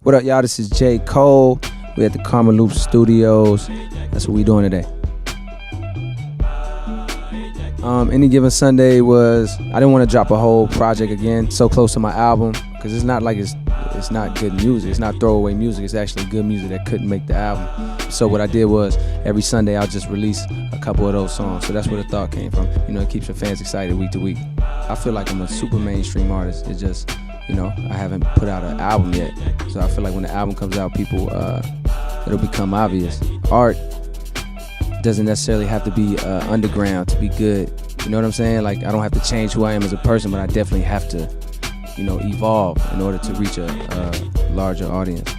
What up, y'all? This is J.Cole. We at the Karmaloop Studios. That's what we doing today. Any Given Sunday was, I didn't want to drop a whole project again so close to my album, because it's not like it's not good music. It's not throwaway music. It's actually good music that couldn't make the album. So what I did was every Sunday I'll just release a couple of those songs. So that's where the thought came from. You know, it keeps your fans excited week to week. I feel like I'm a super mainstream artist. It's just, you know, I haven't put out an album yet. So I feel like when the album comes out, people, it'll become obvious. Art doesn't necessarily have to be underground to be good. You know what I'm saying? Like, I don't have to change who I am as a person, but I definitely have to, you know, evolve in order to reach a larger audience.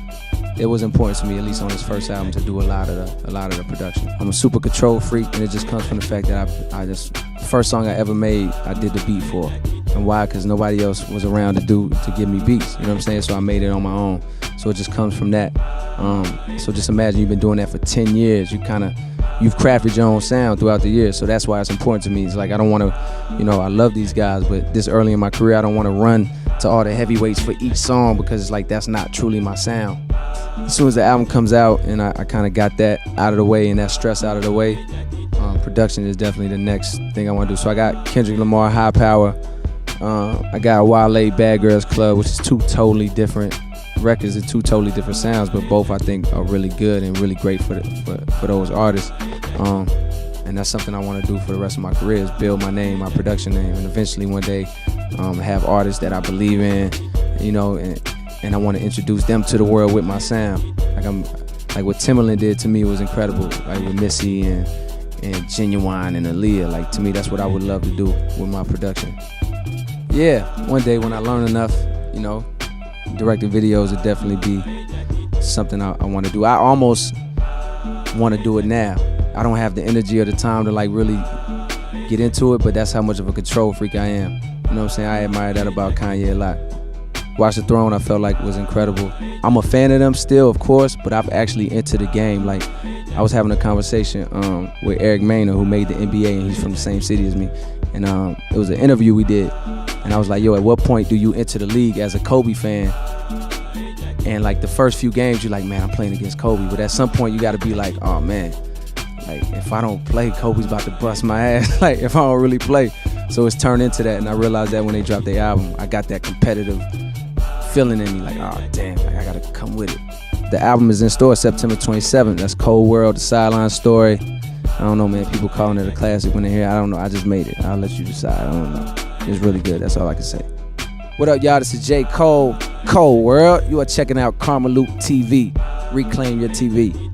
It was important to me, at least on this first album, to do a lot of the production. I'm a super control freak, and it just comes from the fact that the first song I ever made, I did the beat for. And why? Because nobody else was around to give me beats. You know what I'm saying? So I made it on my own. So it just comes from that. So just imagine you've been doing that for 10 years. You've crafted your own sound throughout the years. So that's why it's important to me. It's like, I don't want to, you know, I love these guys, but this early in my career, I don't want to run to all the heavyweights for each song, because it's like, that's not truly my sound. As soon as the album comes out and I kind of got that out of the way and that stress out of the way, production is definitely the next thing I want to do. So I got Kendrick Lamar, High Power. I got Wale, Bad Girls Club, which is two totally different records and two totally different sounds, but both I think are really good and really great for those artists. And that's something I want to do for the rest of my career, is build my name, my production name, and eventually one day have artists that I believe in, you know, and I want to introduce them to the world with my sound. Like what Timbaland did to me was incredible, like with Missy and Genuine and Aaliyah. Like, to me, that's what I would love to do with my production. Yeah, one day when I learn enough, you know, directing videos would definitely be something I want to do. I almost want to do it now. I don't have the energy or the time to like really get into it, but that's how much of a control freak I am. You know what I'm saying? I admire that about Kanye a lot. Watch the Throne, I felt like was incredible. I'm a fan of them still, of course, but I've actually entered the game. Like, I was having a conversation with Eric Maynor, who made the NBA, and he's from the same city as me. And it was an interview we did, and I was like, yo, at what point do you enter the league as a Kobe fan? And like the first few games, you're like, man, I'm playing against Kobe. But at some point, you got to be like, oh man, like if I don't play, Kobe's about to bust my ass. Like, if I don't really play. So it's turned into that, and I realized that when they dropped their album, I got that competitive feeling in me, like, oh damn, like, I gotta come with it. The album is in store September 27th. That's Cold World, The Sideline Story. I don't know, man, people calling it a classic when they hear it. I don't know, I just made it. I'll let you decide. I don't know. It's really good, that's all I can say. What up, y'all? This is J. Cole, Cold World. You are checking out KarmaloopTV. Reclaim your TV.